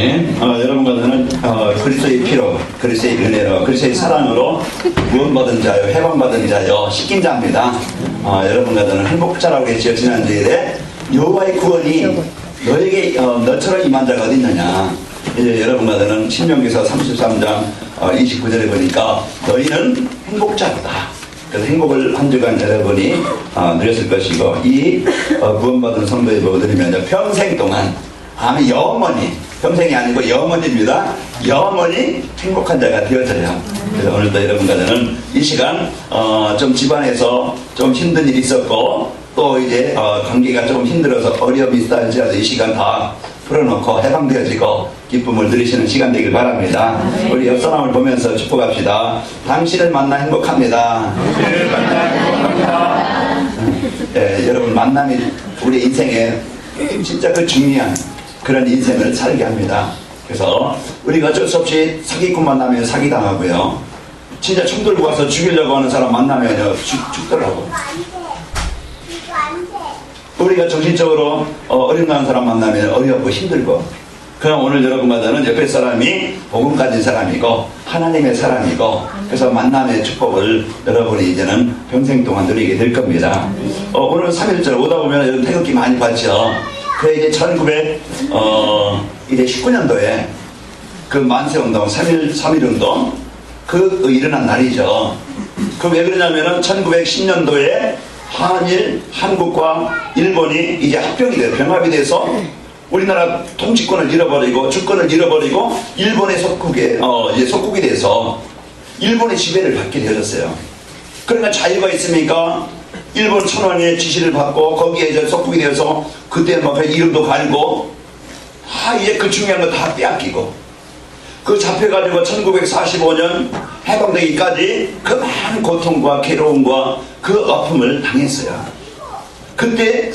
여러분과 저는 그리스도의 피로, 그리스도의 은혜로, 그리스도의 사랑으로 구원받은 자요, 해방받은 자요, 씻긴 자입니다. 여러분과 저는 행복자라고 했죠. 지난주일에 여호와의 구원이 너에게 너처럼 임한 자가 어디 있느냐. 이제 여러분과 저는 신명기서 33장 29절에 보니까 너희는 행복자다. 그래서 행복을 한 주간 여러분이 누렸을 것이고, 이 구원받은 성도의 복을 누리면 평생 동안 영원히, 평생이 아니고 영원입니다. 영원히 행복한 자가 되어져요. 그래서 오늘도 여러분과 저는 이 시간 좀 집안에서 좀 힘든 일이 있었고, 또 이제 관계가 좀 힘들어서 어려움이 있다 할지라도 이 시간 다 풀어놓고 해방되어지고 기쁨을 누리시는 시간 되길 바랍니다. 우리 옆 사람을 보면서 축복합시다. 당신을 만나 행복합니다. 당신을 만나 행복합니다. 여러분, 만남이 우리 인생에 진짜 그 중요한 그런 인생을 살게 합니다. 그래서 우리가 어쩔 수 없이 사기꾼 만나면 사기당하고요, 진짜 총 들고 와서 죽이려고 하는 사람 만나면 죽더라고. 우리가 정신적으로 어림나는 사람 만나면 어렵고 힘들고, 그럼 오늘 여러분과 저는 옆에 사람이 복음 가진 사람이고 하나님의 사람이고, 그래서 만남의 축복을 여러분이 이제는 평생 동안 누리게 될 겁니다. 오늘 3.1절 오다 보면 여러분 태극기 많이 봤죠. 그 이제 1919년도에 그 만세운동, 3.1운동 그 일어난 날이죠. 그 왜 그러냐면은 1910년도에 한국과 일본이 이제 합병이 돼요. 병합이 돼서 우리나라 통치권을 잃어버리고 주권을 잃어버리고 일본의 속국이 돼서 일본의 지배를 받게 되었어요. 그러니까 자유가 있으니까 일본 천황의 지시를 받고 거기에 이제 속국이 되어서 그때 막 이름도 갈고 이제 그 중요한 거 다 빼앗기고, 그 잡혀가지고 1945년 해방되기까지 그 많은 고통과 괴로움과 그 아픔을 당했어요. 그때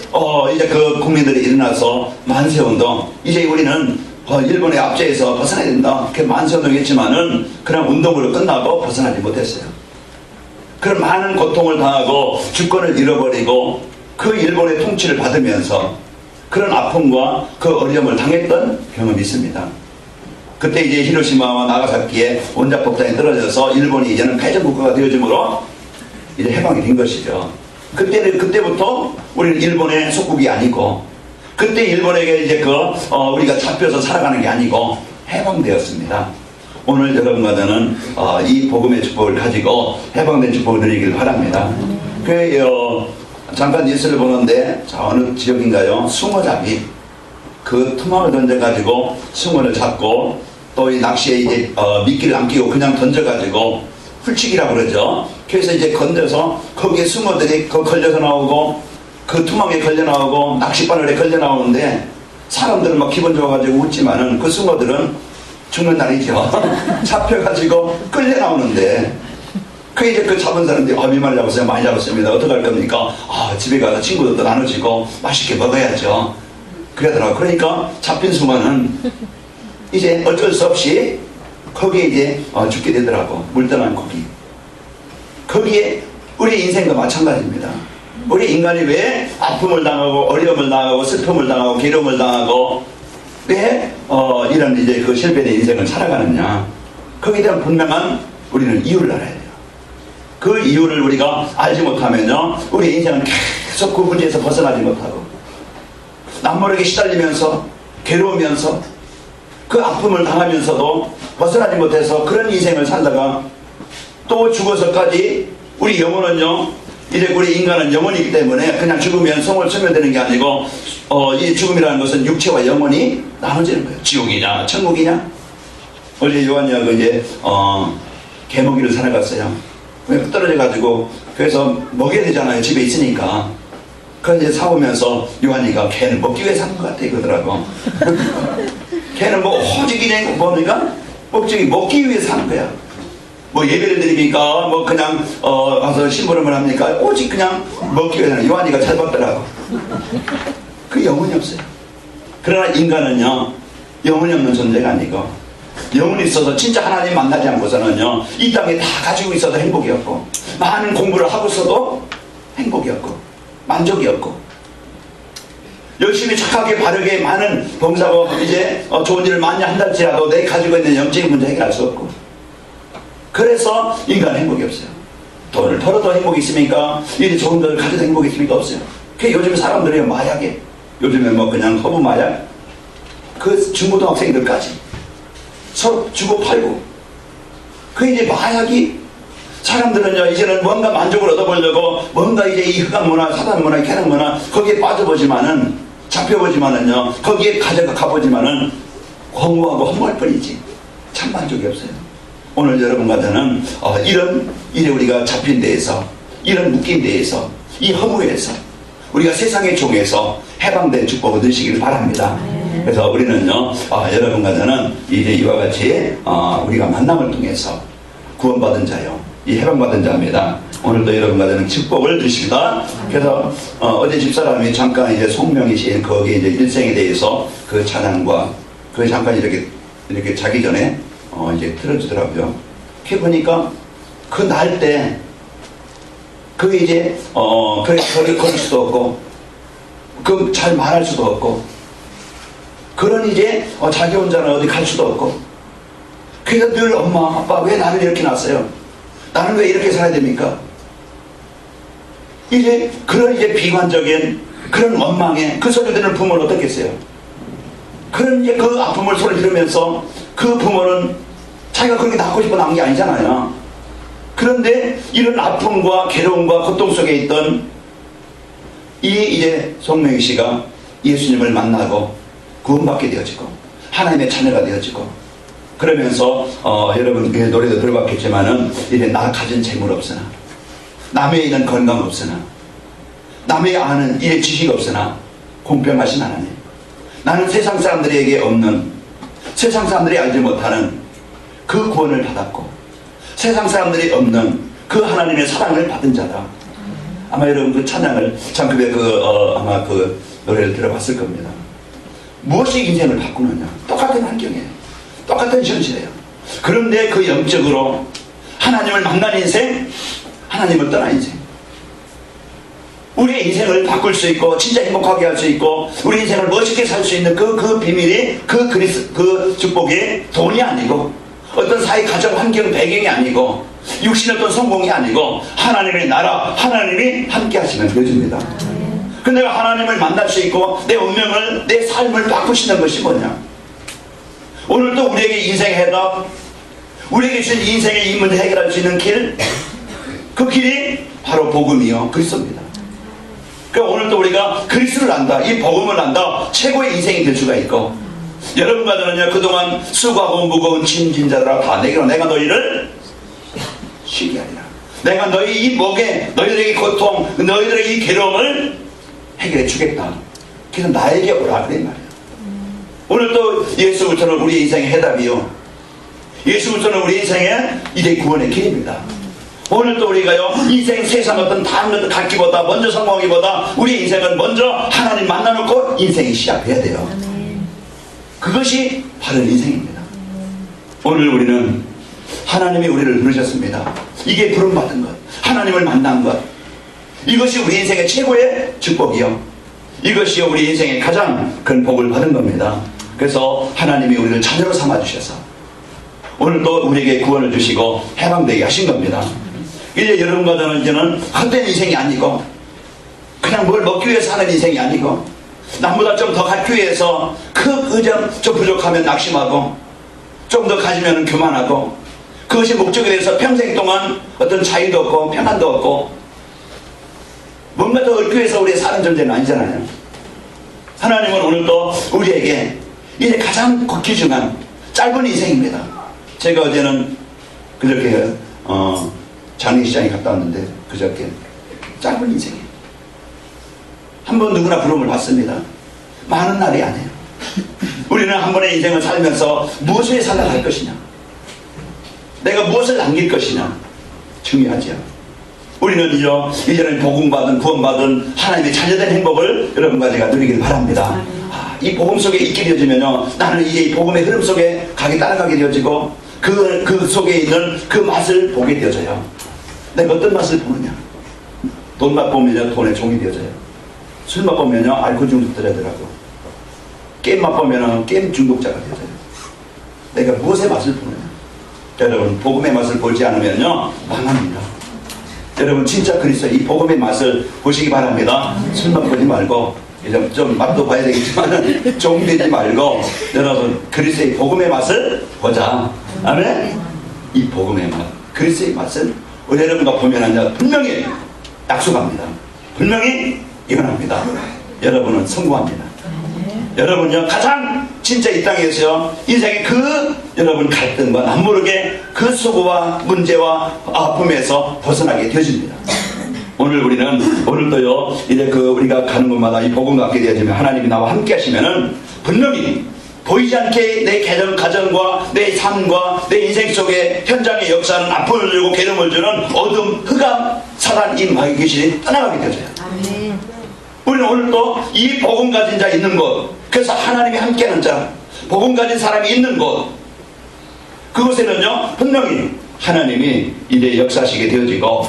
이제 그 국민들이 일어나서 만세운동, 이제 우리는 일본의 압제에서 벗어나야 된다. 그 만세운동을 했지만은 그런 운동으로 끝나고 벗어나지 못했어요. 그런 많은 고통을 당하고 주권을 잃어버리고 그 일본의 통치를 받으면서 그런 아픔과 그 어려움을 당했던 경험이 있습니다. 그때 이제 히로시마와 나가사키에 원자폭탄이 떨어져서 일본이 이제는 패전국가가 되어짐으로 이제 해방이 된 것이죠. 그때부터 우리는 일본의 속국이 아니고, 그때 일본에게 이제 우리가 잡혀서 살아가는 게 아니고 해방되었습니다. 오늘 여러분과 저는 이 복음의 축복을 가지고 해방된 축복을 누리길 바랍니다. 잠깐 뉴스를 보는데, 어느 지역인가요? 숭어잡이, 그 투망을 던져가지고 숭어를 잡고, 또 이 낚시에 이제 미끼를 안 끼고 그냥 던져가지고 훌치기라고 그러죠. 그래서 이제 건져서 거기에 숭어들이 걸려서 나오고 그 투망에 걸려 나오고 낚싯바늘에 걸려 나오는데, 사람들은 막 기분 좋아가지고 웃지만은 그 숭어들은 죽는 날이죠. 잡혀가지고 끌려 나오는데, 그 이제 그 잡은 사람들이 미말 잡았어요, 많이 잡았습니다, 어떡할 겁니까? 집에 가서 친구들도 나눠주고 맛있게 먹어야죠. 그러더라고요. 그러니까 잡힌 숭어는 이제 어쩔 수 없이 거기에 이제 죽게 되더라고. 물떠난 고기. 거기에 우리 인생도 마찬가지입니다. 우리 인간이 왜 아픔을 당하고 어려움을 당하고 슬픔을 당하고 괴로움을 당하고 왜 이런 이제 그 실패된 인생을 살아가느냐. 거기에 대한 분명한 우리는 이유를 알아야 돼요. 그 이유를 우리가 알지 못하면요, 우리 인생은 계속 그 문제에서 벗어나지 못하고 남모르게 시달리면서 괴로우면서 그 아픔을 당하면서도 벗어나지 못해서 그런 인생을 살다가 또 죽어서까지, 우리 영혼은요, 이제 우리 인간은 영혼이기 때문에 그냥 죽으면 성을 쓰면 되는 게 아니고 이 죽음이라는 것은 육체와 영혼이 나눠지는 거예요. 지옥이냐 천국이냐. 어제 요한이하고 이제 개먹이를 살아갔어요. 왜 떨어져 가지고, 그래서 먹여야 되잖아요, 집에 있으니까. 그래서 이제 사오면서 요한이가 걔는 먹기 위해 사는 것 같아 그러더라고. 걔는 뭐 호직이냐 뭡니까? 먹기 위해 사는 거야. 뭐 예배를 드립니까? 뭐 그냥 가서 심부름을 합니까? 오직 그냥 먹기 위해 사는. 요한이가 잘 봤더라고. 그 영혼이 없어요. 그러나 인간은요, 영혼이 없는 존재가 아니고, 영혼이 있어서 진짜 하나님 만나지 않고서는요, 이 땅에 다 가지고 있어도 행복이 없고, 많은 공부를 하고 있어도 행복이 없고 만족이 없고, 열심히 착하게 바르게 많은 봉사고 이제 좋은 일을 많이 한달지라도 내 가지고 있는 영적인 문제 해결할 수 없고, 그래서 인간은 행복이 없어요. 돈을 벌어도 행복이 있습니까? 일이 좋은 걸 가져도 행복이 있습니까? 없어요. 그 요즘 사람들이 마약에, 요즘에 뭐 그냥 허브 마약, 그 중고등학생들까지 서로 주고 팔고, 그 이제 마약이, 사람들은요 이제는 뭔가 만족을 얻어보려고 뭔가 이제 이 흑암 문화, 사단 문화, 쾌락 문화 거기에 빠져보지만은, 잡혀보지만은요, 거기에 가보지만은 공부하고 허무할 뿐이지 참 만족이 없어요. 오늘 여러분과 저는 이런 일에 우리가 잡힌 데에서, 이런 묶인 데에서, 이 허무에서 우리가 세상의 종에서 해방된 축복을 누리시길 바랍니다. 그래서 우리는요 여러분과 저는 이제 이와 같이 우리가 만남을 통해서 구원받은 자요, 이 해방받은 자입니다. 오늘도 여러분과 저는 축복을 누리십니다. 그래서 어제 집사람이 잠깐 이제 송명이신 거기 이제 일생에 대해서 그 찬양과 그 잠깐 이렇게 자기 전에 이제 틀어주더라고요. 그렇게 보니까 그 날 때 그 이제 그래 걸을 수도 없고, 그 잘 말할 수도 없고, 그런 이제 자기 혼자는 어디 갈 수도 없고, 그래서 늘 엄마 아빠 왜 나를 이렇게 낳았어요? 나는 왜 이렇게 살아야 됩니까? 이제 그런 이제 비관적인 그런 원망에 그 소리 듣는 부모는 어떻겠어요? 그런 이제 그 아픔을 소리 들으면서 그 부모는 자기가 그렇게 낳고 싶어 낳은 게 아니잖아요. 그런데 이런 아픔과 괴로움과 고통 속에 있던 이제 송명희 씨가 예수님을 만나고 구원받게 되어지고 하나님의 자녀가 되어지고, 그러면서 여러분 그 노래도 들어봤겠지만은 이제 나 가진 재물 없으나, 남의 있는 건강 없으나, 남의 아는 일의 지식 없으나 공평하신 하나님, 나는 세상 사람들에게 없는, 세상 사람들이 알지 못하는 그 구원을 받았고 세상 사람들이 없는 그 하나님의 사랑을 받은 자다. 아마 여러분 그 찬양을 장급의 아마 그 노래를 들어봤을 겁니다. 무엇이 인생을 바꾸느냐? 똑같은 환경이에요. 똑같은 현실이에요. 그런데 그 영적으로 하나님을 만난 인생, 하나님을 떠난 인생, 우리의 인생을 바꿀 수 있고 진짜 행복하게 할 수 있고 우리 인생을 멋있게 살 수 있는 그 비밀이 그 축복이 돈이 아니고 어떤 사회 가정 환경 배경이 아니고 육신의 어떤 성공이 아니고 하나님의 나라, 하나님이 함께 하시면 되어집니다. 그 내가 하나님을 만날 수 있고 내 운명을, 내 삶을 바꾸시는 것이 뭐냐? 오늘도 우리에게 인생의 해답, 우리에게 주신 인생의 이 문제 해결할 수 있는 길, 그 길이 바로 복음이요 그리스도입니다. 그러니까 오늘도 우리가 그리스도를 안다, 이 복음을 안다, 최고의 인생이 될 수가 있고, 여러분과 저는요 그동안 수고하고 무거운 짐진 자들아 다 내게로 내가 너희를 쉬게 하리라. 내가 너희 이 목에, 너희들에게 고통, 너희들에게 이 괴로움을 해결해 주겠다. 그래서 나에게 오라 그래 말이에요. 오늘도 예수부터는 우리 인생의 해답이요, 예수부터는 우리 인생의 이제 구원의 길입니다. 오늘도 우리가요 인생 세상 어떤 다른 것들 갖기보다, 먼저 성공하기보다 우리 인생은 먼저 하나님 만나놓고 인생이 시작해야 돼요. 그것이 바른 인생입니다. 오늘 우리는 하나님이 우리를 부르셨습니다. 이게 부름받은 것, 하나님을 만난 것, 이것이 우리 인생의 최고의 축복이요, 이것이 우리 인생의 가장 큰 복을 받은 겁니다. 그래서 하나님이 우리를 자녀로 삼아주셔서 오늘도 우리에게 구원을 주시고 해방되게 하신 겁니다. 이제 여러분과 저는 이제는 헛된 인생이 아니고, 그냥 뭘 먹기 위해서 하는 인생이 아니고, 남보다 좀 더 갖기 위해서 좀 부족하면 낙심하고 좀 더 가지면 교만하고, 그것이 목적에 대해서 평생 동안 어떤 자유도 없고 평안도 없고 뭔가 더 얻기 위해서 우리의 사는 존재는 아니잖아요. 하나님은 오늘도 우리에게 이제 가장 귀중한 짧은 인생입니다. 제가 어제는 그저께 장례시장에 갔다 왔는데 그저께 짧은 인생이에요. 한번 누구나 부름을 받습니다. 많은 날이 아니에요. 우리는 한 번의 인생을 살면서 무엇을 살아갈 것이냐, 내가 무엇을 남길 것이냐 중요하죠. 우리는 이제는 복음받은, 구원받은 하나님의 자녀된 행복을 여러분과 제가 누리길 바랍니다. 이 복음 속에 있게 되어지면요, 나는 이제 이 복음의 흐름 속에 따라가게 되어지고 그 속에 있는 그 맛을 보게 되어져요. 내가 어떤 맛을 보느냐? 돈맛 보면 돈의 종이 되어져요. 술 맛보면요 알코올 중독자더라고. 게임 맛보면은 게임 중독자가 되더라고. 내가 무엇의 맛을 보느냐. 여러분 복음의 맛을 보지 않으면요 망합니다. 여러분 진짜 그리스도 이 복음의 맛을 보시기 바랍니다. 술만 보지 말고 좀 맛도 봐야 되겠지만 종되지 말고 여러분 그리스도의 복음의 맛을 보자. 아멘. 이 복음의 맛, 그리스도의 맛을 우리 여러분과 보면은요 분명히 약속합니다. 분명히 일어납니다. 여러분은 성공합니다. 여러분요 가장 진짜 이 땅에서요 인생의 그 여러분 갈등과 남모르게 그 수고와 문제와 아픔에서 벗어나게 되어집니다. 오늘도요 이제 우리가 가는 곳마다 이 복음 갖게 되어지면 하나님이 나와 함께 하시면은 분명히 보이지 않게 내 가정과 내 삶과 내 인생 속에 현장의 역사는 아픔을 주고 괴로움을 주는 어둠, 흑암, 사단, 이 마귀 귀신이 떠나가게 되어져요. 아멘. 우리는 오늘도 이 복음 가진 자 있는 곳, 그래서 하나님이 함께하는 자, 복음 가진 사람이 있는 곳, 그곳에는요 분명히 하나님이 이제 역사하시게 되어지고,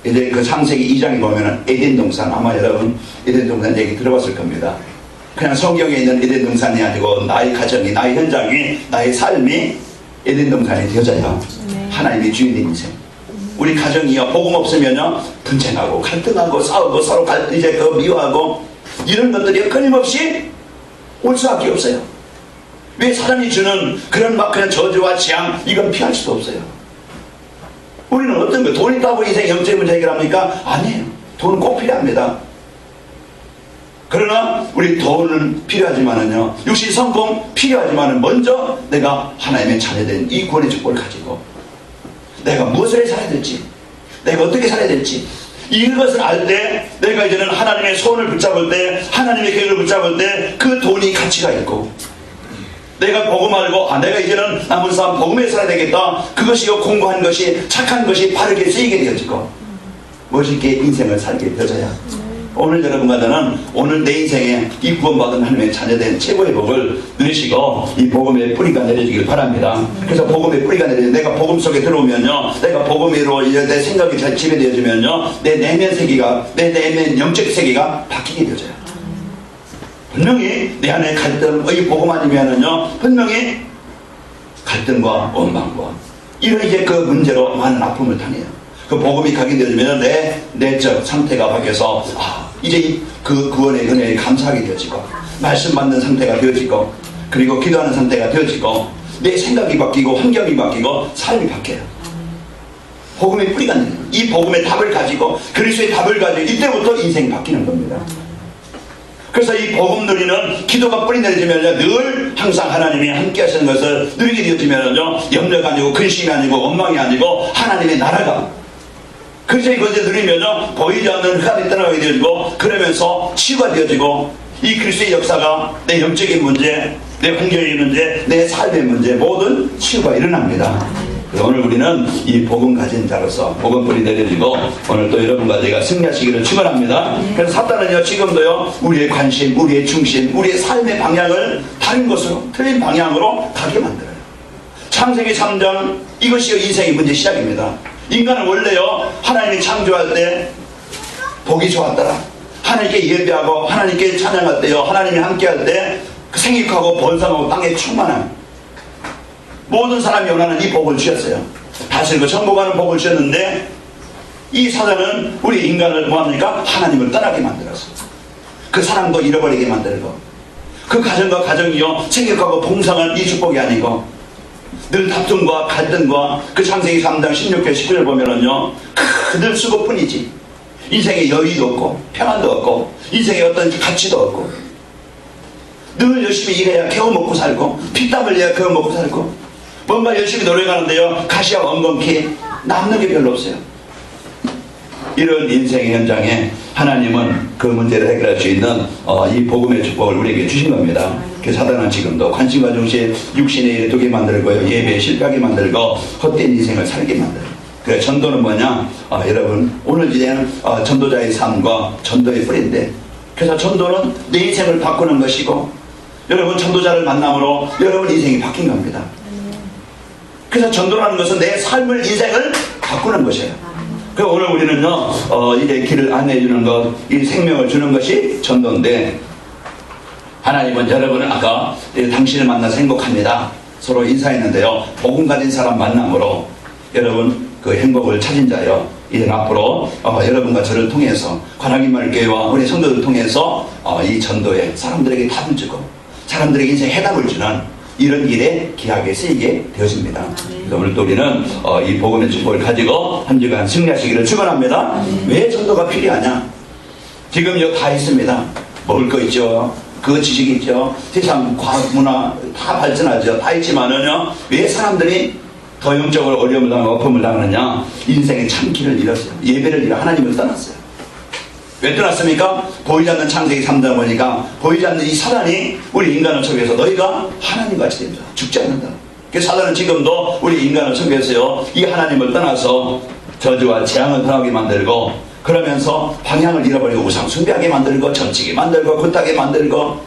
이제 그 창세기 2장에 보면은 에덴 동산, 아마 여러분 에덴 동산 얘기 들어봤을 겁니다. 그냥 성경에 있는 에덴 동산이 아니고 나의 가정이, 나의 현장이, 나의 삶이 에덴 동산이 되어져요. 하나님의 주인의 인생. 우리 가정이요 복음 없으면요 분쟁하고 갈등하고 싸우고 서로 이제 미워하고 이런 것들이 끊임없이 올 수밖에 없어요. 왜 사람이 주는 그런 그냥 저주와 재앙 이건 피할 수도 없어요. 우리는 어떤 거 돈 있다고 인생 영적인 문제 해결합니까? 아니에요. 돈은 꼭 필요합니다. 그러나 우리 돈은 필요하지만은요 육신 성공 필요하지만은 먼저 내가 하나님의 자녀된 이 구원의 축복을 가지고 내가 무엇을 해 살아야 될지, 내가 어떻게 살아야 될지 이것을 알 때 내가 이제는 하나님의 소원을 붙잡을 때, 하나님의 계획을 붙잡을 때 그 돈이 가치가 있고, 내가 복음 알고 내가 이제는 남은 삶 복음에 살아야 되겠다, 그것이 공부한 것이 착한 것이 바르게 쓰이게 되어지고 멋있게 인생을 살게 되어져야 오늘 여러분과 저는 오늘 내 인생에 이 구원받은 하나님의 자녀된 최고의 복을 누리시고 이 복음의 뿌리가 내려지길 바랍니다. 그래서 복음의 뿌리가 내려져 내가 복음 속에 들어오면요, 내가 복음으로 내 생각이 잘 지배되어지면요 내 내면 세계가, 내 내면 영적 세계가 바뀌게 되어져요. 분명히 내 안에 갈등, 이 복음 아니면은요 분명히 갈등과 원망과 이런 이제 그 문제로 많은 아픔을 당해요. 그 복음이 가게 되면 내 내적 상태가 바뀌어서 이제 그 구원의 은혜에 감사하게 되어지고, 말씀 받는 상태가 되어지고, 그리고 기도하는 상태가 되어지고, 내 생각이 바뀌고 환경이 바뀌고 삶이 바뀌어요. 복음의 뿌리가 내려요. 이 복음의 답을 가지고, 그리스도의 답을 가지고 이때부터 인생이 바뀌는 겁니다. 그래서 이 복음 누리는 기도가 뿌리 내려지면요 늘 항상 하나님이 함께 하시는 것을 누리게 되어지면요 염려가 아니고 근심이 아니고 원망이 아니고 하나님의 나라가, 그래서 이것을 누리면요 보이지 않는 흑암이 떠나게 되어지고, 그러면서 치유가 되어지고 이 그리스도의 역사가 내 영적인 문제, 내 환경의 문제, 내 삶의 문제 모든 치유가 일어납니다. 그래서 오늘 우리는 이 복음 가진 자로서 복음 뿌리 내려지고 오늘 또 여러분과 제가 승리하시기를 축원합니다. 그래서 사탄은요 지금도요 우리의 관심, 우리의 중심, 우리의 삶의 방향을 다른 것으로, 틀린 방향으로 가게 만들어요. 창세기 3장 이것이 인생의 문제 시작입니다. 인간은 원래요 하나님이 창조할 때 복이 좋았더라, 하나님께 예배하고 하나님께 찬양할 때요 하나님이 함께할 때 생육하고 번성하고 땅에 충만한 모든 사람이 원하는 이 복을 주셨어요. 다스리고 정복하는 복을 주셨는데 이 사단은 우리 인간을 뭐합니까? 하나님을 떠나게 만들었어. 그 사람도 잃어버리게 만들고, 그 가정과 가정이요 생육하고 봉성한 이 축복이 아니고 늘 다툼과 갈등과 그 창세기 3장 16절 19절 보면은요 늘 수고뿐이지 인생에 여유도 없고 평안도 없고 인생에 어떤 가치도 없고, 늘 열심히 일해야 겨우먹고 살고 피땀 흘려야 겨우먹고 살고 뭔가 열심히 노력하는데요 가시와 엉겅퀴 남는 게 별로 없어요. 이런 인생의 현장에 하나님은 그 문제를 해결할 수 있는 이 복음의 축복을 우리에게 주신 겁니다. 그래서 사단은 지금도 관심과 중심, 육신의 일을 두게 만들고요, 예배에 실패하게 만들고 헛된 인생을 살게 만들어요. 그래 전도는 뭐냐? 여러분 오늘 이제는 전도자의 삶과 전도의 뿌리인데, 그래서 전도는 내 인생을 바꾸는 것이고, 여러분 전도자를 만남으로 여러분 인생이 바뀐 겁니다. 그래서 전도라는 것은 내 삶을, 인생을 바꾸는 것이에요. 그 오늘 우리는요, 이제 길을 안내해 주는 것, 이 생명을 주는 것이 전도인데, 하나님은 여러분은 아까 당신을 만나서 행복합니다. 서로 인사했는데요. 복음 가진 사람 만남으로 여러분 그 행복을 찾은 자요. 이제 앞으로 여러분과 저를 통해서 관악인마을교회와 우리 성도들 통해서 이 전도에 사람들에게 답을 주고 사람들에게 인생 해답을 주는 이런 일에 귀하게 쓰이게 되어집니다. 그래서 오늘 또 우리는 이 복음의 축복을 가지고 한 주간 승리하시기를 축원합니다. 왜 전도가 필요하냐? 지금 여기 다 있습니다. 먹을 거 있죠. 그 지식이 있죠. 세상 과학 문화 다 발전하죠. 다 있지만은요, 왜 사람들이 더 영적으로 어려움을 당하고 아픔을 당하느냐? 인생의 참 길을 잃었어요. 예배를 잃어 하나님을 떠났어요. 왜 떠났습니까? 보이지 않는 창세기 3장 보니까 보이지 않는 이 사단이 우리 인간을 속여서 너희가 하나님같이 된다. 죽지 않는다. 그래서 사단은 지금도 우리 인간을 속여서요, 이 하나님을 떠나서 저주와 재앙을 당하게 만들고, 그러면서 방향을 잃어버리고 우상 숭배하게 만들고 점치게 만들고 굿하게 만들고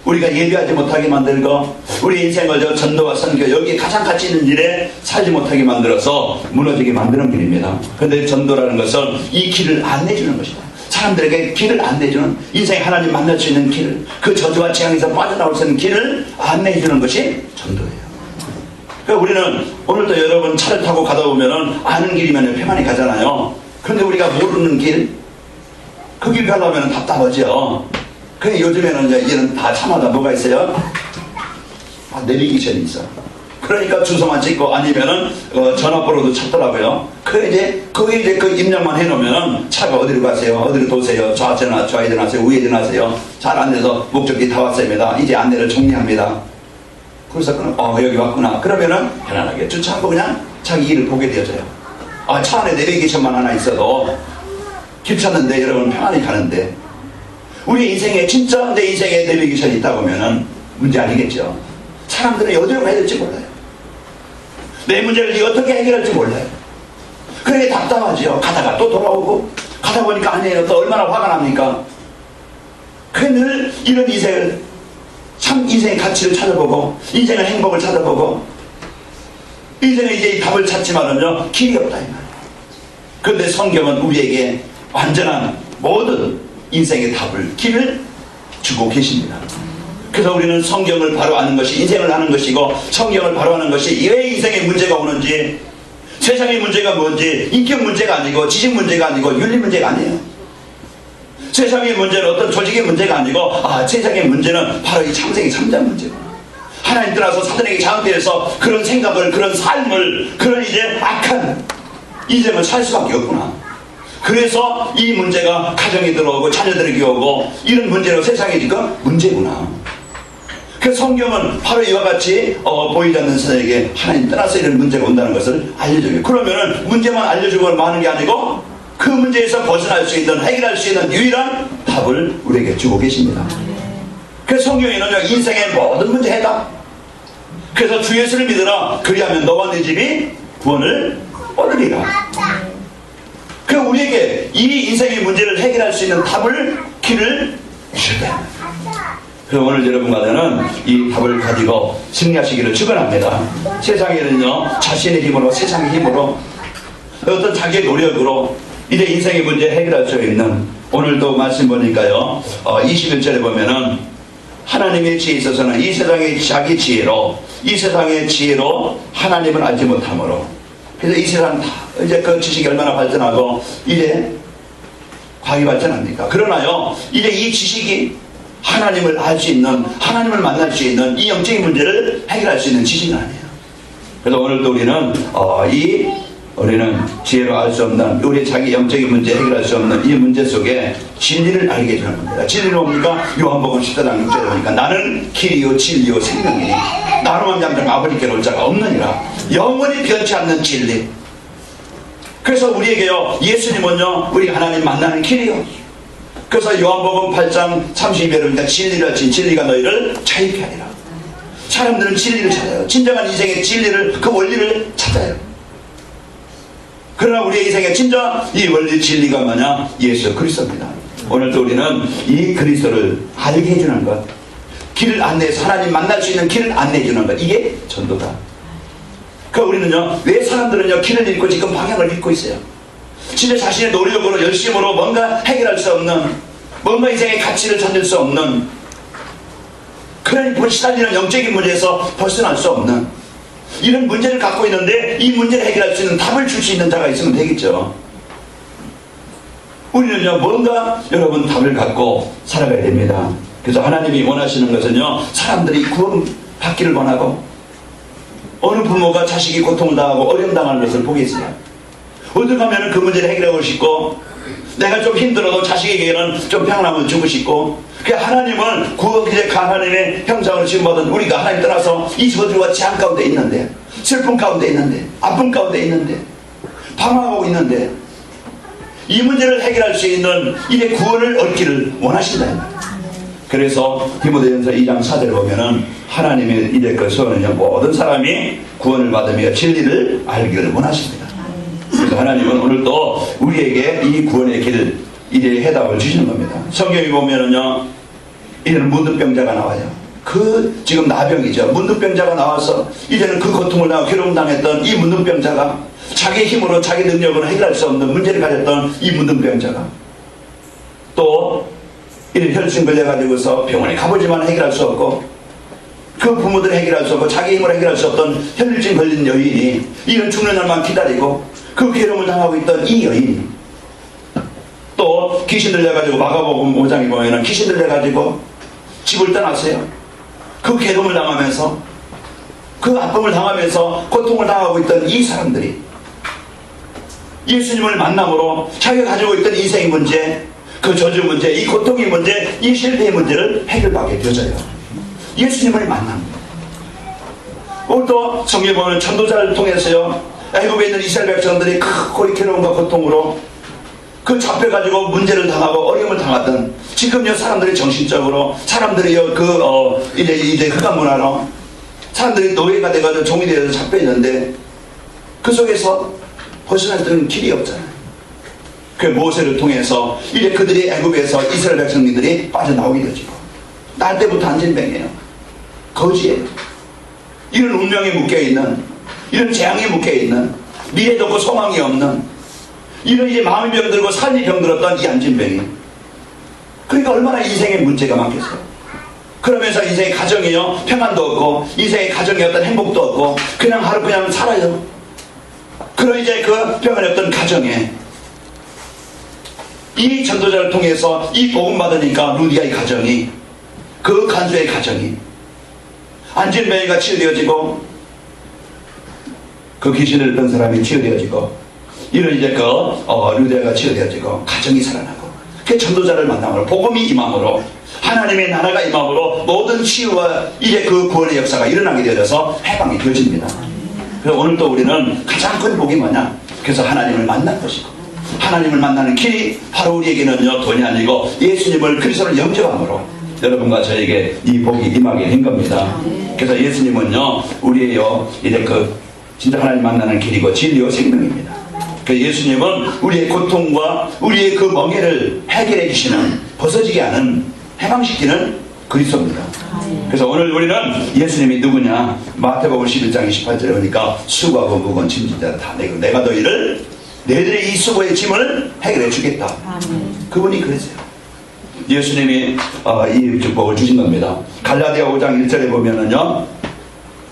우리가 예배하지 못하게 만들고 우리 인생을 저 전도와 선교 여기에 가장 가치 있는 일에 살지 못하게 만들어서 무너지게 만드는 길입니다. 그런데 전도라는 것은 이 길을 안내주는 것이다. 사람들에게 길을 안내주는, 인생에 하나님 만날 수 있는 길을, 그 저주와 재앙에서 빠져나올 수 있는 길을 안내해주는 것이 전도예요. 그러니까 우리는 오늘도 여러분 차를 타고 가다 보면은 아는 길이면 편안히 가잖아요. 그런데 우리가 모르는 길, 그 길 가려면 답답하죠. 그래 요즘에는 이제는 다 차마다 뭐가 있어요? 내비게이션이 있어. 그러니까 주소만 찍고 아니면은 전화번호도 찾더라고요. 그래 이제 거기 이제 그 입력만 해놓으면은 차가 어디로 가세요? 어디로 도세요? 좌회전하세요? 우회전하세요? 잘 안 돼서 목적지 다 왔습니다. 이제 안내를 종료합니다. 그래서 여기 왔구나. 그러면은 편안하게 주차하고 그냥 자기 일을 보게 되어져요. 차 안에 내비게이션만 하나 있어도 길 찾는데 여러분 편안히 가는데, 우리 인생에 진짜 내 인생에 내비게이션이 있다고 하면은 문제 아니겠죠. 사람들은 어디로 가야 될지 몰라요. 내 문제를 어떻게 해결할지 몰라요. 그게 답답하죠. 가다가 또 돌아오고 가다 보니까 아니에요. 또 얼마나 화가 납니까? 그래 늘 이런 인생을, 참 인생의 가치를 찾아보고 인생의 행복을 찾아보고 인생에 이제 이 답을 찾지만은요 길이 없다 이 말이에요. 그런데 성경은 우리에게 완전한 모든 인생의 답을, 길을 주고 계십니다. 그래서 우리는 성경을 바로 아는 것이 인생을 아는 것이고, 성경을 바로 아는 것이 왜 인생에 문제가 오는지, 세상의 문제가 뭔지, 인격 문제가 아니고 지식 문제가 아니고 윤리 문제가 아니에요. 세상의 문제는 어떤 조직의 문제가 아니고 세상의 문제는 바로 이 창세기 3장 문제고, 하나님 떠나서 사단에게 장악되어서 그런 생각을, 그런 삶을, 그런 이제 악한 인생을 살 수밖에 없구나. 그래서 이 문제가 가정에 들어오고 자녀들에게 오고 이런 문제로 세상에 지금 문제구나. 그래서 성경은 바로 이와 같이 보이지 않는 사람에게 하나님 떠나서 이런 문제가 온다는 것을 알려줘요. 그러면은 문제만 알려주고 마는 게 아니고 그 문제에서 벗어날 수 있는, 해결할 수 있는 유일한 답을 우리에게 주고 계십니다. 그래서 성경에는 인생의 모든 문제 해답. 그래서 주 예수를 믿으라. 그리하면 너와 네 집이 구원을 얻으리라. 그 우리에게 이 인생의 문제를 해결할 수 있는 답을, 길을 주셨다. 그래서 오늘 여러분과는 이 답을 가지고 승리하시기를 축원합니다. 세상에는요 자신의 힘으로, 세상의 힘으로, 어떤 자기의 노력으로 이제 인생의 문제 해결할 수 있는, 오늘도 말씀 보니까요 21절에 보면은 하나님의 지혜에 있어서는 이 세상의 자기 지혜로, 이 세상의 지혜로 하나님을 알지 못함으로. 그래서 이 세상 다 이제 그 지식이 얼마나 발전하고 이제 과학이 발전합니까? 그러나요 이제 이 지식이 하나님을 알 수 있는, 하나님을 만날 수 있는 이 영적인 문제를 해결할 수 있는 지식은 아니에요. 그래서 오늘도 우리는 지혜로 알 수 없는, 우리 자기 영적인 문제 해결할 수 없는 이 문제 속에 진리를 알게 해주는 겁니다. 진리는 뭡니까? 요한복음 14장 6절에 보니까 나는 길이요 진리요 생명이니 나로만 잠잠 아버지께로 올 자가 없느니라. 영원히 변치 않는 진리. 그래서 우리에게요 예수님은요 우리 하나님 만나는 길이요. 그래서 요한복음 8장 32절에 보니까 진리를 진 진리가 너희를 자유케 하리라. 사람들은 진리를 찾아요. 진정한 인생의 진리를, 그 원리를 찾아요. 그러나 우리의 인생의 진짜 이 원리 진리가 뭐냐? 예수 그리스도입니다. 오늘도 우리는 이 그리스도를 알게 해주는 것, 길을 안내해서 하나님 만날 수 있는 길을 안내해주는 것, 이게 전도다. 그 우리는요 왜 사람들은요 길을 잃고 지금 방향을 잃고 있어요? 진짜 자신의 노력으로 열심으로 뭔가 해결할 수 없는, 뭔가 인생의 가치를 찾을 수 없는, 그런 시달리는 영적인 문제에서 벗어날 수 없는 이런 문제를 갖고 있는데, 이 문제를 해결할 수 있는 답을 줄 수 있는 자가 있으면 되겠죠. 우리는요, 뭔가 여러분 답을 갖고 살아가야 됩니다. 그래서 하나님이 원하시는 것은요, 사람들이 구원받기를 원하고, 어느 부모가 자식이 고통을 당하고 어려움 당하는 것을 보겠어요. 어디 가면 그 문제를 해결하고 싶고, 내가 좀 힘들어도 자식에게는 좀 평안함을 주고 싶고, 그 하나님은 하나님의 형상으로 지음받은 우리가 하나님 떠나서 이 저주와 재앙 가운데 있는데, 슬픔 가운데 있는데, 아픔 가운데 있는데, 방황하고 있는데, 이 문제를 해결할 수 있는 이의 구원을 얻기를 원하신다. 그래서 디모데전서 2장 4절을 보면은 하나님의 이제 그 소원은요, 모든 사람이 구원을 받으며 진리를 알기를 원하십니다. 그래서 하나님은 오늘도 우리에게 이 구원의 길, 이제 해답을 주시는 겁니다. 성경에 보면은요, 이제는 문둥병자가 나와요. 지금 나병이죠. 문둥병자가 나와서 이제는 그 고통을 당하고 괴로움 당했던 이 문둥병자가, 자기 힘으로 자기 능력으로 해결할 수 없는 문제를 가졌던 이 문둥병자가, 또 혈증 걸려가지고서 병원에 가보지만 해결할 수 없고, 그 부모들이 해결할 수 없고 자기 힘으로 해결할 수 없던 혈증 걸린 여인이 이런 죽는 날만 기다리고 그 괴로움을 당하고 있던 이 여인이, 또 귀신 들려가지고 마가복음 5장에 보면은 귀신 들려가지고 집을 떠났어요. 그 괴로움을 당하면서, 그 아픔을 당하면서 고통을 당하고 있던 이 사람들이 예수님을 만남으로 자기가 가지고 있던 인생의 문제, 그 저주 문제, 이 고통의 문제, 이 실패의 문제를 해결받게 되어져요. 예수님을 만납니다. 오늘도 성경에 보면 전도자를 통해서요, 애굽에 있는 이스라엘 백성들이 크고 괴로움과 고통으로 그 잡혀가지고 문제를 당하고 어려움을 당하던, 지금요 사람들이 정신적으로, 사람들이요 이제 흑암 문화로 사람들이 노예가 돼가지고 종이 되어서 잡혀있는데, 그 속에서 벗어날 때는 길이 없잖아요. 그 모세를 통해서 이제 그들이 애굽에서 이스라엘 백성들이 빠져나오게 되지고, 날 때부터 안진병이에요. 거지예요. 이런 운명에 묶여있는, 이런 재앙에 묶여있는, 미래도 없고 소망이 없는, 이런 이제 마음이 병들고 삶이 병들었던 이 안진병이, 그러니까 얼마나 인생에 문제가 많겠어요. 그러면서 인생의 가정이요, 평안도 없고, 인생의 가정의 어떤 행복도 없고, 그냥 하루 그냥 살아요. 그런 이제 그 평안이 없던 가정에 이 전도자를 통해서 이 복음 받으니까 루디아의 가정이, 그 간수의 가정이 안진뱅이가 치유되어지고, 그 귀신을 던 사람이 치유되어지고, 이런 이제 루디아가 치유되어지고, 가정이 살아나고, 그 전도자를 만남으로, 복음이 임함으로, 하나님의 나라가 임함으로 모든 치유와 이제 그 구원의 역사가 일어나게 되어서 해방이 되어집니다. 그래서 오늘 또 우리는 가장 큰 복이 뭐냐? 그래서 하나님을 만날 것이고, 하나님을 만나는 길이 바로 우리에게는요, 돈이 아니고 예수님을 그리스도를 영접함으로 여러분과 저에게 이 복이 임하게 된 겁니다. 그래서 예수님은요, 우리의요, 이제 진짜 하나님 만나는 길이고 진리요 생명입니다. 그 예수님은 우리의 고통과 우리의 그 멍해를 해결해 주시는, 벗어지게 하는, 해방시키는 그리스도입니다. 그래서 오늘 우리는 예수님이 누구냐? 마태복음 11장 28절에 보니까 수고하고 무거운 짐진 자를 다 내고 내가 너희를, 너희들의 이 수고의 짐을 해결해 주겠다. 그분이 그랬어요. 예수님이 이 축복을 주신 겁니다. 갈라디아 5장 1절에 보면은요,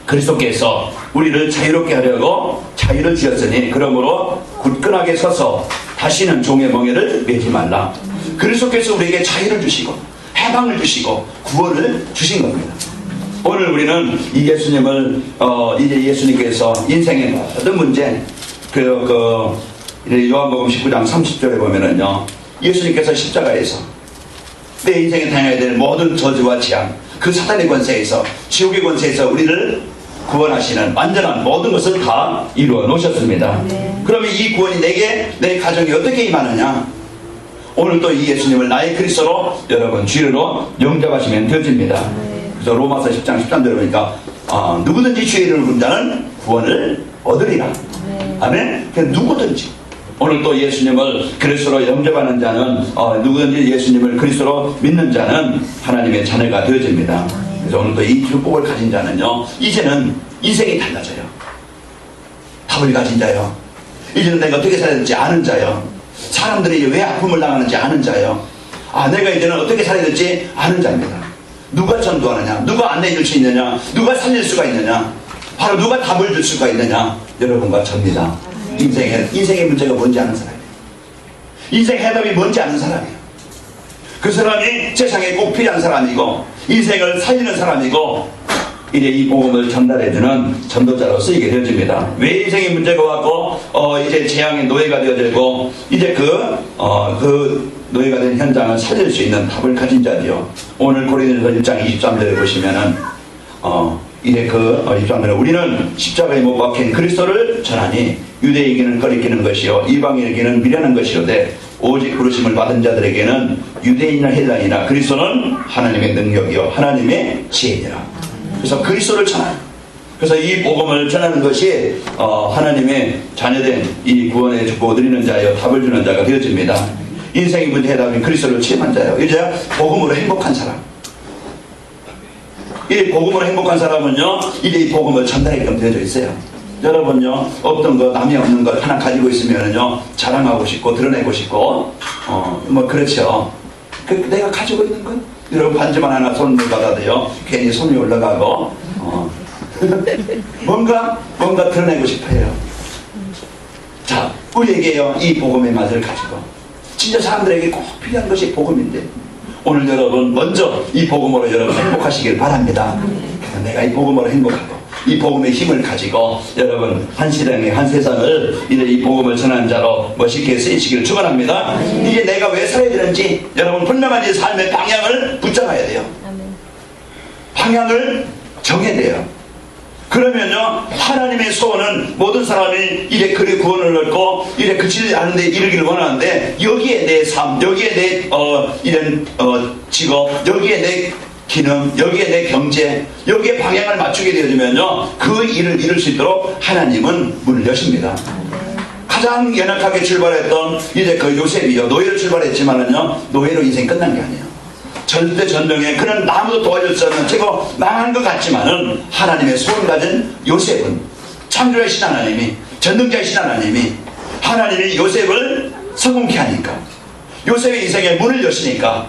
그리스도께서 우리를 자유롭게 하려고 자유를 주셨으니 그러므로 굳건하게 서서 다시는 종의 멍에를 매지 말라. 그리스도께서 우리에게 자유를 주시고 해방을 주시고 구원을 주신 겁니다. 오늘 우리는 이 예수님을 이제 예수님께서 인생의 모든 문제, 요한복음 19장 30절에 보면은요, 예수님께서 십자가에서 내 인생에 당해야 될 모든 저주와 재앙, 그 사단의 권세에서, 지옥의 권세에서 우리를 구원하시는 완전한 모든 것을 다 이루어 놓으셨습니다. 그러면 이 구원이 내게, 내 가정에 어떻게 임하느냐? 오늘 또 이 예수님을 나의 그리스도로 여러분 주로 영접하시면 되어집니다. 그래서 로마서 10장 13절에 보니까 누구든지 주의 이름을 부르는 자는 구원을 얻으리라. 아멘. 누구든지 오늘 또 예수님을 그리스도로 영접하는 자는, 누구든지 예수님을 그리스도로 믿는 자는 하나님의 자녀가 되어집니다. 그래서 오늘 또 이 축복을 가진 자는요, 이제는 인생이 달라져요. 답을 가진 자요, 이제는 내가 어떻게 살아야 될지 아는 자요. 사람들이 왜 아픔을 당하는지 아는 자요. 내가 이제는 어떻게 살아야 될지 아는 자입니다. 누가 전도하느냐, 누가 안내해 줄 수 있느냐, 누가 살릴 수가 있느냐, 바로 누가 답을 줄 수가 있느냐, 여러분과 접니다. 인생의 문제가 뭔지 아는 사람이에요. 인생 해답이 뭔지 아는 사람이에요. 그 사람이 세상에 꼭 필요한 사람이고 인생을 살리는 사람이고 이제 이 복음을 전달해주는 전도자로 쓰이게 되어집니다. 왜 인생의 문제가 왔고 이제 재앙의 노예가 되어지고 이제 그 노예가 된 현장을 살릴 수 있는 답을 가진 자지요. 오늘 고린도서 1장 23절에 보시면은 이제 그 23절에 우리는 십자가에 못 박힌 그리스도를 전하니 유대에게는 거리끼는 것이요 이방인에게는 미련한 것이로되 오직 부르심을 받은 자들에게는 유대인이나 헬라인이나 그리스도는 하나님의 능력이요 하나님의 지혜니라. 그래서 그리스도를 전하는, 그래서 이 복음을 전하는 것이 하나님의 자녀된 이 구원의 축복을 드리는 자여 답을 주는 자가 되어집니다. 인생의 문제 해답인 그리스도를 체험한 자요. 이제 복음으로 행복한 사람. 이 복음으로 행복한 사람은요, 이제 이 복음을 전달하게끔 되어져 있어요. 여러분요, 없던 거, 남이 없는 걸 하나 가지고 있으면은요, 자랑하고 싶고, 드러내고 싶고, 뭐, 그렇죠. 내가 가지고 있는 건, 여러분 반지만 하나 손을 받아도요, 괜히 손이 올라가고, 뭔가 드러내고 싶어요. 자, 우리에게요, 이 복음의 맛을 가지고, 진짜 사람들에게 꼭 필요한 것이 복음인데, 오늘 여러분 먼저 이 복음으로 여러분 행복하시길 바랍니다. 그래서 내가 이 복음으로 행복하고 이 복음의 힘을 가지고 여러분 한 시대의 한 세상을 이제 이 복음을 전하는 자로 멋있게 쓰이시기를 축원합니다. 이제 내가 왜 살아야 되는지 여러분 분명한 이 삶의 방향을 붙잡아야 돼요. 방향을 정해야 돼요. 그러면요, 하나님의 소원은 모든 사람이 이래 그리 구원을 얻고 이래 그치지 않은 데 이르기를 원하는데, 여기에 내 삶, 여기에 내 이런 직업, 여기에 내 기능, 여기에 내 경제, 여기에 방향을 맞추게 되어지면요, 그 일을 이룰 수 있도록 하나님은 문을 여십니다. 가장 연약하게 출발했던 이제 그 요셉이요, 노예로 출발했지만은요, 노예로 인생 끝난 게 아니에요. 절대 전쟁에 그는 아무도 도와줄 수 없는 최고 망한 것 같지만은 하나님의 소원을 가진 요셉은 창조하신 하나님이, 전능자이신 하나님이 하나님이 요셉을 성공케 하니까, 요셉의 인생에 문을 여시니까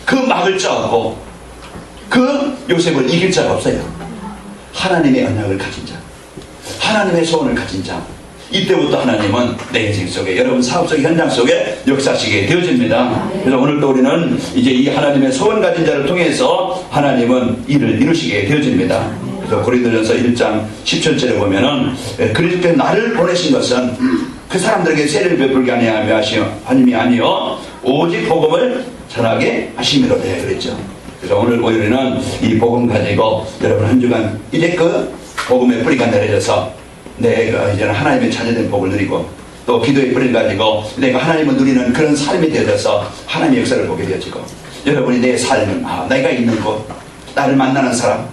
그 막을 자 없고 그 요셉을 이길 자가 없어요. 하나님의 언약을 가진 자, 하나님의 소원을 가진 자, 이때부터 하나님은 내 인생 속에, 여러분 사업 속의 현장 속에 역사하시게 되어집니다. 그래서 오늘도 우리는 이제 이 하나님의 소원 가진 자를 통해서 하나님은 일을 이루시게 되어집니다. 그래서 고린도전서 1장 17절에 보면은 그리스도께 나를 보내신 것은 그 사람들에게 세례를 베풀게 아니하며 하심이 아니요 오직 복음을 전하게 하심이로되 그랬죠. 그래서 오늘 우리는 이 복음 가지고 여러분 한 주간 이제 그 복음의 뿌리가 내려져서 내가 이제는 하나님의 자녀된 복을 누리고 또 기도의 뿌리를 가지고 내가 하나님을 누리는 그런 삶이 되어져서 하나님의 역사를 보게 되어지고, 여러분이 내 삶은 내가 있는 곳, 나를 만나는 사람,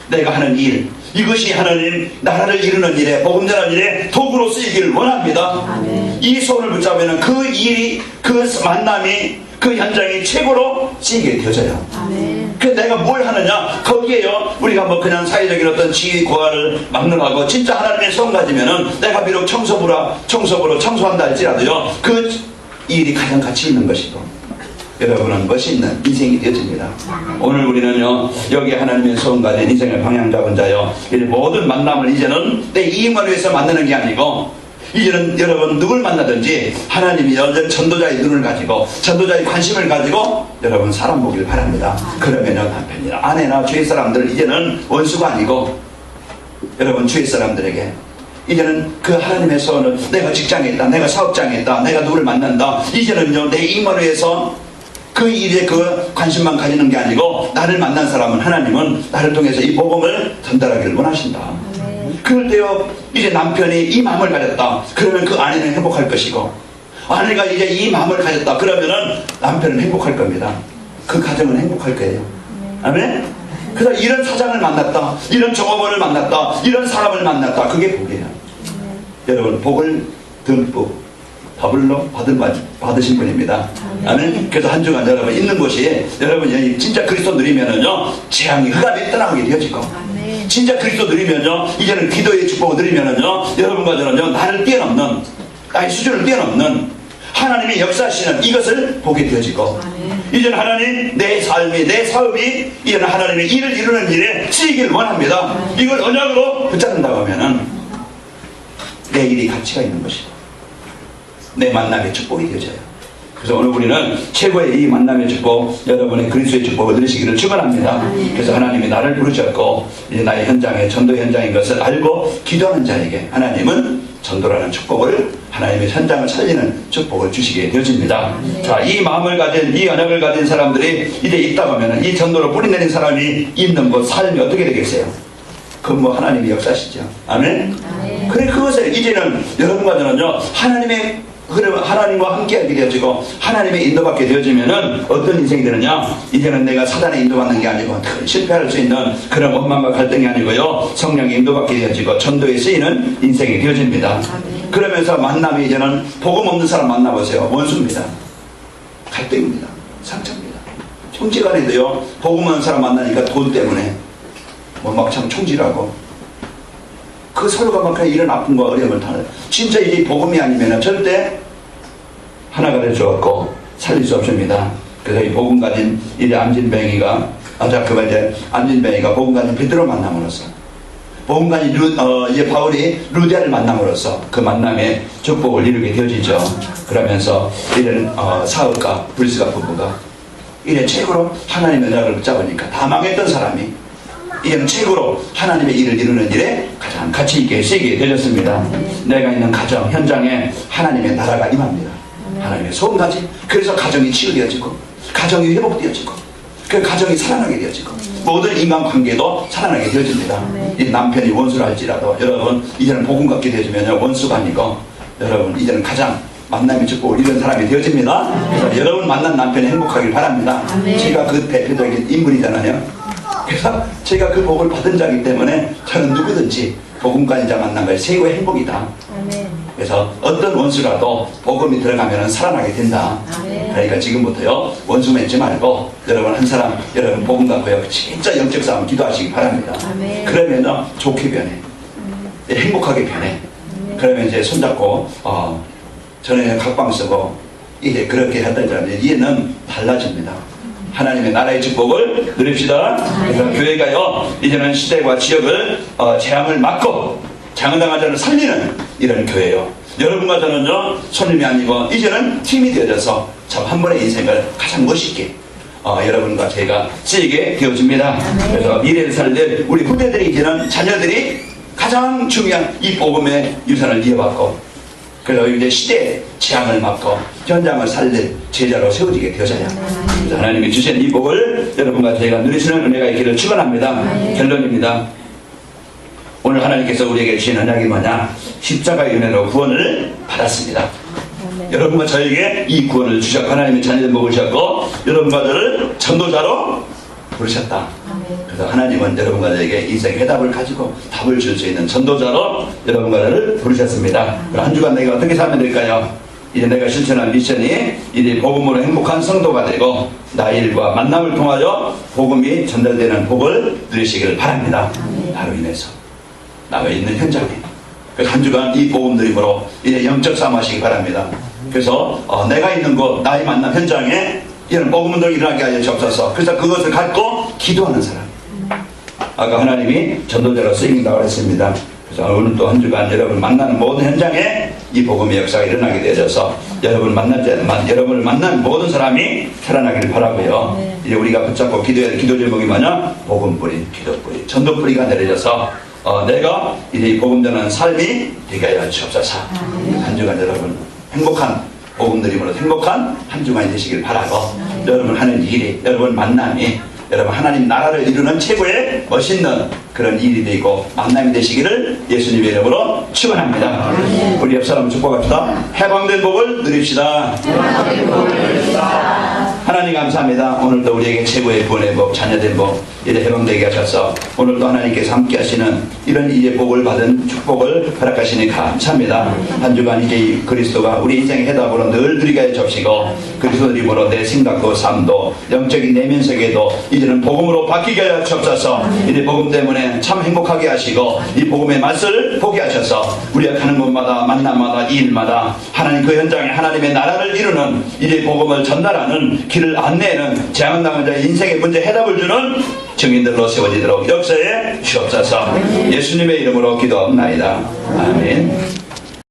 내가 하는 일, 이것이 하나님 나라를 이루는 일에, 복음 전하는 일에 도구로 쓰이기를 원합니다. 아멘. 이 소원을 붙잡으면 그 일이, 그 만남이, 그 현장이 최고로 쓰이게 되어져요. 아멘. 그 내가 뭘 하느냐, 거기에요 우리가 뭐 그냥 사회적인 어떤 지위 고하를 막론하고 진짜 하나님의 소원 가지면은 내가 비록 청소부로 청소한다 할지라도요 그 일이 가장 가치 있는 것이고 여러분은 멋있는 인생이 되어집니다. 오늘 우리는요 여기 하나님의 소원 가진 인생의 방향 잡은 자요, 모든 만남을 이제는 내 이익만 위해서 만나는 게 아니고 이제는 여러분 누굴 만나든지 하나님이 여전 전도자의 눈을 가지고 전도자의 관심을 가지고 여러분 사람 보길 바랍니다. 그러면요 남편이나 아내나 주위 사람들 이제는 원수가 아니고 여러분 주위 사람들에게 이제는 그 하나님의 소원을, 내가 직장에 있다, 내가 사업장에 있다, 내가 누구를 만난다, 이제는요 내 이익만을 위해서 그 일에 그 관심만 가지는 게 아니고 나를 만난 사람은 하나님은 나를 통해서 이 복음을 전달하기를 원하신다. 그럴 때요 이제 남편이 이 마음을 가졌다, 그러면 그 아내는 행복할 것이고, 아내가 이제 이 마음을 가졌다 그러면은 남편은 행복할 겁니다. 그 가정은 행복할 거예요. 아멘. 그래서 이런 사장을 만났다, 이런 종업원을 만났다, 이런 사람을 만났다, 그게 복이에요. 여러분 복을 듬뿍 더블로 받으신 분입니다. 아멘. 그래서 한 주간 여러분 있는 곳이 여러분 진짜 그리스도 누리면은요 재앙이 흑암이 떠나가게 되어지고, 진짜 그리스도 누리면요 이제는 기도의 축복을 누리면은요 여러분과 저는요 나를 뛰어넘는 나의 수준을 뛰어넘는 하나님의 역사하시는 이것을 보게 되어지고, 이제는 하나님 내 삶이, 내 사업이 이제는 하나님의 일을 이루는 일에 쓰이기를 원합니다. 이걸 언약으로 붙잡는다고 하면은 내 일이 가치가 있는 것이고 내 만남의 축복이 되어져요. 그래서 오늘 우리는 최고의 이 만남의 축복, 여러분의 그리스도의 축복을 누리시기를 축원합니다. 그래서 하나님이 나를 부르셨고 이제 나의 현장에 전도 현장인 것을 알고 기도하는 자에게 하나님은 전도라는 축복을, 하나님의 현장을 살리는 축복을 주시게 되어집니다. 자, 이 마음을 가진, 이 언약을 가진 사람들이 이제 있다 보면 이 전도로 뿌리내린 사람이 있는 곳 삶이 어떻게 되겠어요? 그건 뭐 하나님의 역사시죠. 아멘? 그래, 그것을 이제는 여러분과 저는요, 하나님과 함께하게 되어지고 하나님의 인도받게 되어지면은 어떤 인생이 되느냐? 이제는 내가 사단의 인도받는 게 아니고 실패할 수 있는 그런 원망과 갈등이 아니고요, 성령의 인도받게 되어지고 전도에 쓰이는 인생이 되어집니다. 그러면서 만남이 이제는 복음 없는 사람 만나보세요. 원수입니다. 갈등입니다. 상처입니다. 형제간에도요, 복음 없는 사람 만나니까 돈 때문에 뭐 막 참 총질하고 그 서로가 막 그냥 이런 아픔과 어려움을 타는, 진짜 이게 복음이 아니면 절대 하나가 될 수 없고 살릴 수 없습니다. 그래서 이 복음 가진 이제 안진뱅이가, 안진뱅이가 복음 가진 베드로 만남으로써, 복음 가진 이제 바울이 루디아를 만남으로써 그 만남의 축복을 이루게 되어지죠. 그러면서 이런 사업가 불스가 부부가 이래 최고로 하나님의 언약을 붙잡으니까 다 망했던 사람이 이제는 최고로 하나님의 일을 이루는 일에 가장 가치 있게 쓰이게 되었습니다. 내가 있는 가정, 현장에 하나님의 나라가 임합니다. 하나님의 소원까지. 그래서 가정이 치유되어지고 가정이 회복되어지고 그 가정이 살아나게 되어지고 모든 인간관계도 살아나게 되어집니다. 이 남편이 원수라 할지라도 여러분 이제는 복음 갖게 되어지면 원수가 아니고 여러분 이제는 가장 만남의 축복을 이룬 사람이 되어집니다. 그래서 여러분 만난 남편이 행복하길 바랍니다. 제가 그 대표적인 인물이잖아요. 그래서 제가 그 복을 받은 자이기 때문에 저는 누구든지 복음가진 자 만난 것이 최고의 행복이다. 그래서 어떤 원수라도 복음이 들어가면 살아나게 된다. 그러니까 지금부터요, 원수 맺지 말고 여러분 한 사람, 여러분 복음 갖고요, 진짜 영적 싸움 기도하시기 바랍니다. 그러면 좋게 변해, 행복하게 변해. 그러면 이제 손잡고 전에 각방 쓰고 이제 그렇게 했던 사람들 이제는 달라집니다. 하나님의 나라의 축복을 누립시다. 그래서 교회가요, 이제는 시대와 지역을 재앙을 막고 장은당한 자를 살리는 이런 교회요. 여러분과 저는요, 손님이 아니고 이제는 팀이 되어져서 참 한 번의 인생을 가장 멋있게 여러분과 제가 쓰이게 되어집니다. 그래서 미래를 살릴 우리 후대들이, 이제는 자녀들이 가장 중요한 이 복음의 유산을 이어받고, 그래서 이제 시대의 재앙을 막고 현장을 살릴 제자로 세워지게 되어져요. 그래서 하나님이 주신 이 복을 여러분과 저희가 누리시는 은혜가 있기를 축원합니다. 결론입니다. 오늘 하나님께서 우리에게 주신 언약이 뭐냐? 십자가의 은혜로 구원을 받았습니다. 여러분과 저에게 이 구원을 주셨고 하나님의 자녀들 먹으셨고 여러분과 저를 전도자로 부르셨다. 그래서 하나님은 여러분과 저에게 인생의 해답을 가지고 답을 줄 수 있는 전도자로 여러분과 저를 부르셨습니다. 그럼 한 주간 내가 어떻게 살면 될까요? 이제 내가 실천한 미션이 이제 복음으로 행복한 성도가 되고 나의 일과 만남을 통하여 복음이 전달되는 복을 누리시기를 바랍니다. 나로 인해서 나가 있는 현장에 그래서 한 주간 이 복음 누림으로 이제 영적 싸움 하시기 바랍니다. 그래서 내가 있는 곳 나의 만남 현장에 이런 복음 운동이 일어나게 하여 주옵소서. 그래서 그것을 갖고 기도하는 사람, 아까 하나님이 전도자로 쓰인다고 했습니다. 그래서 오늘 또 한 주간 여러분 만나는 모든 현장에 이 복음의 역사가 일어나게 되어져서 여러분을 만난 모든 사람이 살아나기를 바라고요. 이제 우리가 붙잡고 기도해야 될 기도 제목이 뭐냐? 복음뿌리, 기도뿌리, 전도뿌리가 내려져서 내가 이제 이 복음 전하는 삶이 되게 하여 주옵소서. 한 주간 여러분 행복한 복음 드림으로 행복한 한 주간이 되시길 바라고, 여러분 하는 일이, 여러분 만남이 여러분 하나님 나라를 이루는 최고의 멋있는 그런 일이 되고 만남이 되시기를 예수님의 이름으로 축원합니다. 우리 옆 사람 축복합시다. 해방된 복을 누립시다. 하나님 감사합니다. 오늘도 우리에게 최고의 구원의 복, 자녀된 복 이래 해방되게 하셔서 오늘도 하나님께서 함께 하시는 이런 이제 복을 받은 축복을 허락하시니 감사합니다. 한 주간 이제 그리스도가 우리 인생의 해답으로 늘 드리게 해주시고 그리스도를 입으로 내 생각도 삶도 영적인 내면 세계도 이제는 복음으로 바뀌게 하여 주옵소서. 이제 복음 때문에 참 행복하게 하시고 이 복음의 맛을 보게 하셔서 우리가 가는 곳마다 만남마다 이 일마다 하나님 그 현장에 하나님의 나라를 이루는 이제 복음을 전달하는 길을 안내는 재앙당한 자의 인생의 문제 해답을 주는 증인들로 세워지도록 역사에 주옵소서. 예수님의 이름으로 기도합나이다. 아멘.